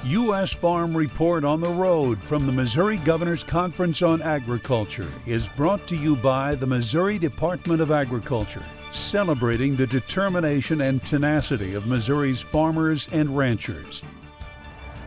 U.S. Farm Report on the Road from the Missouri Governor's Conference on Agriculture is brought to you by the Missouri Department of Agriculture, celebrating the determination and tenacity of Missouri's farmers and ranchers.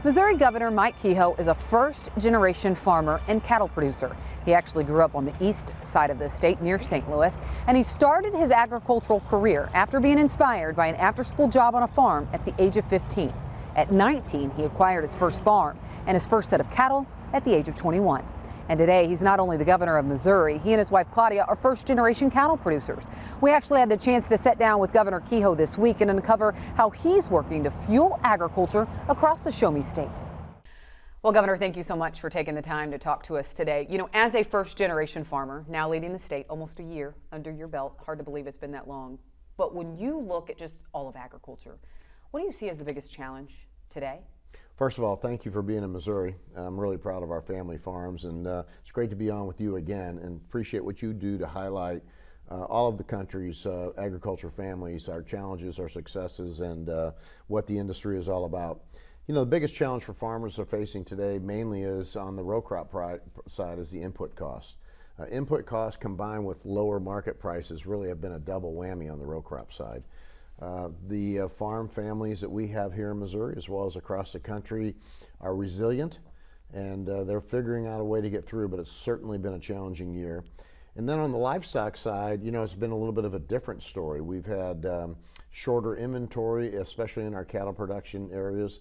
Missouri Governor Mike Kehoe is a first-generation farmer and cattle producer. He actually grew up on the east side of the state near St. Louis, and he started his agricultural career after being inspired by an after-school job on a farm at the age of 15. At 19, he acquired his first farm and his first set of cattle at the age of 21. And today, he's not only the governor of Missouri, he and his wife Claudia are first-generation cattle producers. We actually had the chance to sit down with Governor Kehoe this week and uncover how he's working to fuel agriculture across the Show Me State. Well, Governor, thank you so much for taking the time to talk to us today. You know, as a first-generation farmer, now leading the state, almost a year under your belt, hard to believe it's been that long. But when you look at just all of agriculture, what do you see as the biggest challenge today? First of all, thank you for being in Missouri. I'm really proud of our family farms, and it's great to be on with you again, and appreciate what you do to highlight all of the country's agriculture families, our challenges, our successes, and what the industry is all about. You know, the biggest challenge for farmers are facing today mainly is on the row crop side is the input cost. Input costs combined with lower market prices really have been a double whammy on the row crop side. The farm families that we have here in Missouri, as well as across the country, are resilient, and they're figuring out a way to get through, but it's certainly been a challenging year. And then on the livestock side, you know, it's been a little bit of a different story. We've had shorter inventory, especially in our cattle production areas,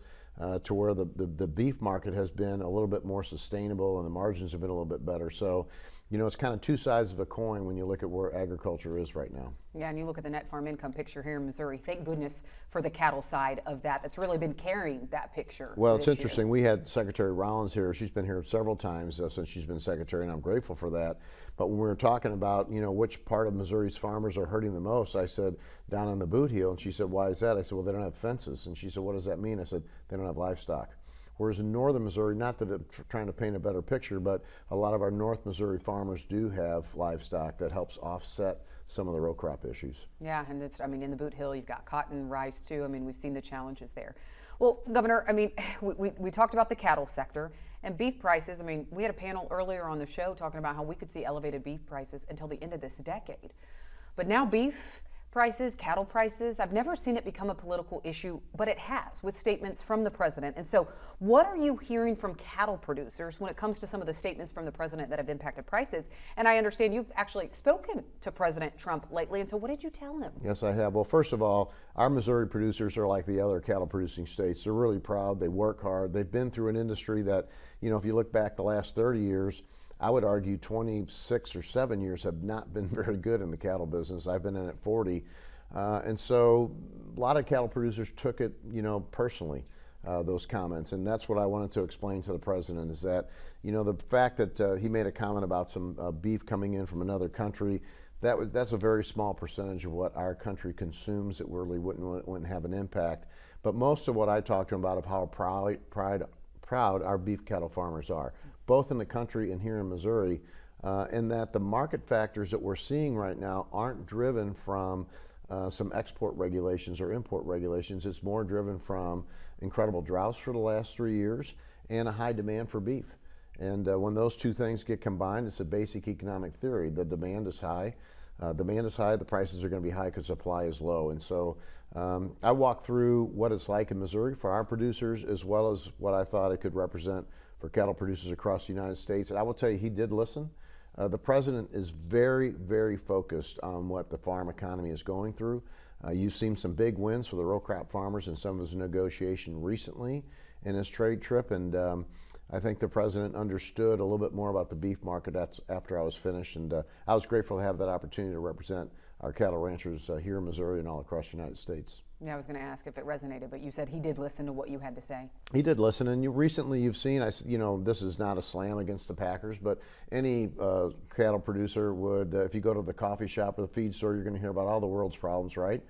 to where the beef market has been a little bit more sustainable and the margins have been a little bit better. So, you know, it's kind of two sides of a coin when you look at where agriculture is right now. Yeah, and you look at the net farm income picture here in Missouri. Thank goodness for the cattle side of that. That's really been carrying that picture. Well, it's interesting. We had Secretary Rollins here. She's been here several times since she's been secretary, and I'm grateful for that. But when we were talking about, you know, which part of Missouri's farmers are hurting the most, I said, down on the boot heel. And she said, why is that? I said, well, they don't have fences. And she said, what does that mean? I said, they don't have livestock. Whereas in northern Missouri, not that I'm trying to paint a better picture, but a lot of our North Missouri farmers do have livestock that helps offset some of the row crop issues. Yeah, and it's, I mean, in the boot hill, you've got cotton, rice too. I mean, we've seen the challenges there. Well, Governor, I mean, we talked about the cattle sector and beef prices. I mean, we had a panel earlier on the show talking about how we could see elevated beef prices until the end of this decade. But now beef prices, cattle prices, I've never seen it become a political issue, but it has with statements from the president. And so what are you hearing from cattle producers when it comes to some of the statements from the president that have impacted prices? And I understand you've actually spoken to President Trump lately. And so what did you tell him? Yes, I have. Well, first of all, our Missouri producers are like the other cattle producing states. They're really proud. They work hard. They've been through an industry that, you know, if you look back the last 30 years, I would argue 26 or 7 years have not been very good in the cattle business. I've been in it 40. And so a lot of cattle producers took it, you know, personally, those comments. And that's what I wanted to explain to the president is that, you know, the fact that he made a comment about some beef coming in from another country, that's a very small percentage of what our country consumes. It really wouldn't have an impact. But most of what I talked to him about of how proud our beef cattle farmers are, both in the country and here in Missouri, and that the market factors that we're seeing right now aren't driven from some export regulations or import regulations. It's more driven from incredible droughts for the last 3 years and a high demand for beef. And when those two things get combined, it's a basic economic theory. The demand is high. The prices are going to be high because supply is low. And so I walked through what it's like in Missouri for our producers, as well as what I thought it could represent for cattle producers across the United States. And I will tell you, he did listen. The president is very, very focused on what the farm economy is going through. You've seen some big wins for the row crop farmers in some of his negotiation recently in his trade trip, and I think the president understood a little bit more about the beef market after I was finished, and I was grateful to have that opportunity to represent our cattle ranchers here in Missouri and all across the United States. Yeah, I was going to ask if it resonated, but you said he did listen to what you had to say. He did listen, and recently you've seen, you know, this is not a slam against the Packers, but any cattle producer would, if you go to the coffee shop or the feed store, you're going to hear about all the world's problems, right?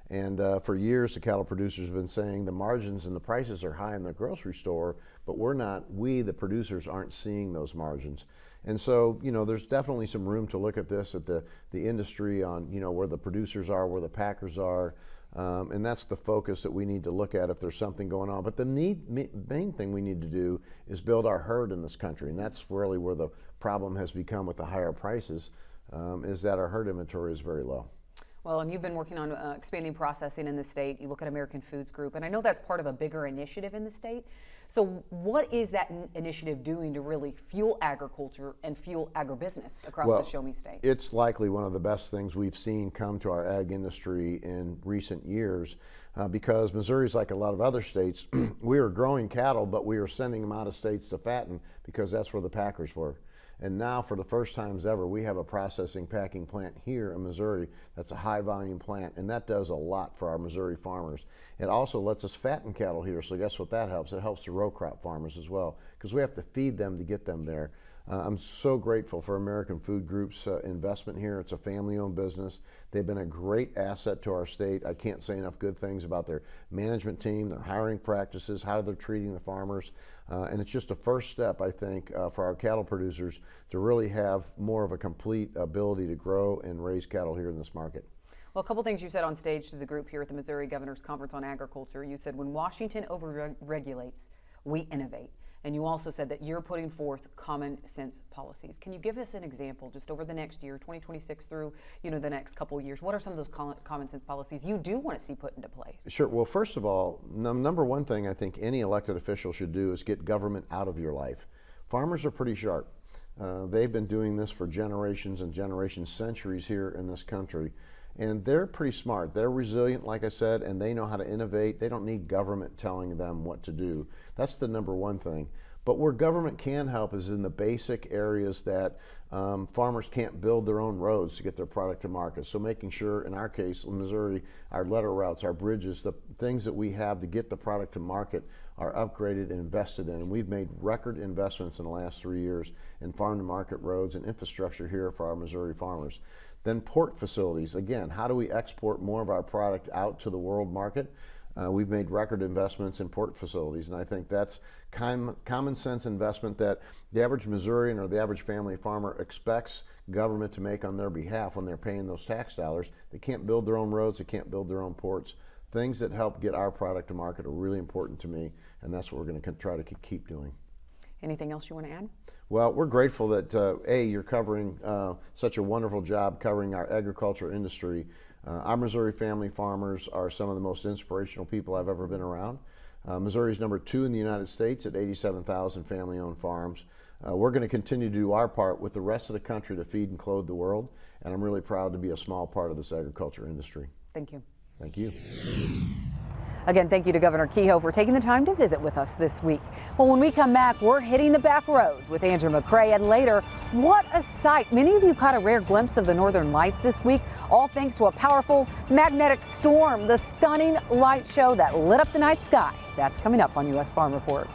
And for years, the cattle producers have been saying the margins and the prices are high in the grocery store, but we, the producers, aren't seeing those margins. And so, you know, there's definitely some room to look at this at the industry on, you know, where the producers are, where the packers are. And that's the focus that we need to look at if there's something going on. But the main thing we need to do is build our herd in this country. And that's really where the problem has become with the higher prices, is that our herd inventory is very low. Well, and you've been working on expanding processing in the state. You look at American Foods Group, and I know that's part of a bigger initiative in the state. So what is that initiative doing to really fuel agriculture and fuel agribusiness across the Show Me State? It's likely one of the best things we've seen come to our ag industry in recent years, because Missouri's like a lot of other states. We are growing cattle, but we are sending them out of states to fatten because that's where the packers were. And now, for the first times ever, we have a processing packing plant here in Missouri that's a high volume plant, and that does a lot for our Missouri farmers. It also lets us fatten cattle here, so guess what that helps? It helps the row crop farmers as well, because we have to feed them to get them there. I'm so grateful for American Food Group's investment here. It's a family-owned business. They've been a great asset to our state. I can't say enough good things about their management team, their hiring practices, how they're treating the farmers. And it's just a first step, I think, for our cattle producers to really have more of a complete ability to grow and raise cattle here in this market. Well, a couple things you said on stage to the group here at the Missouri Governor's Conference on Agriculture. You said when Washington over-regulates, we innovate. And you also said that you're putting forth common sense policies. Can you give us an example just over the next year, 2026 through the next couple of years? What are some of those common sense policies you do want to see put into place? Sure. Well, first of all, number one thing I think any elected official should do is get government out of your life. Farmers are pretty sharp. They've been doing this for generations and generations, centuries here in this country. And they're pretty smart. They're resilient, like I said, and they know how to innovate. They don't need government telling them what to do. That's the number one thing. But where government can help is in the basic areas that farmers can't build their own roads to get their product to market. So making sure, in our case, in Missouri, our letter routes, our bridges, the things that we have to get the product to market are upgraded and invested in. And we've made record investments in the last 3 years in farm-to-market roads and infrastructure here for our Missouri farmers. Then port facilities. Again, how do we export more of our product out to the world market? We've made record investments in port facilities, and I think that's common sense investment that the average Missourian or the average family farmer expects government to make on their behalf when they're paying those tax dollars. They can't build their own roads, they can't build their own ports. Things that help get our product to market are really important to me, and that's what we're going to try to keep doing. Anything else you want to add? Well, we're grateful that, you're covering such a wonderful job covering our agriculture industry. Our Missouri family farmers are some of the most inspirational people I've ever been around. Missouri's number 2 in the United States at 87,000 family-owned farms. We're going to continue to do our part with the rest of the country to feed and clothe the world, and I'm really proud to be a small part of this agriculture industry. Thank you. Thank you. Again, thank you to Governor Kehoe for taking the time to visit with us this week. Well, when we come back, we're hitting the back roads with Andrew McCrae, and later, what a sight. Many of you caught a rare glimpse of the northern lights this week, all thanks to a powerful magnetic storm, the stunning light show that lit up the night sky. That's coming up on U.S. Farm Report.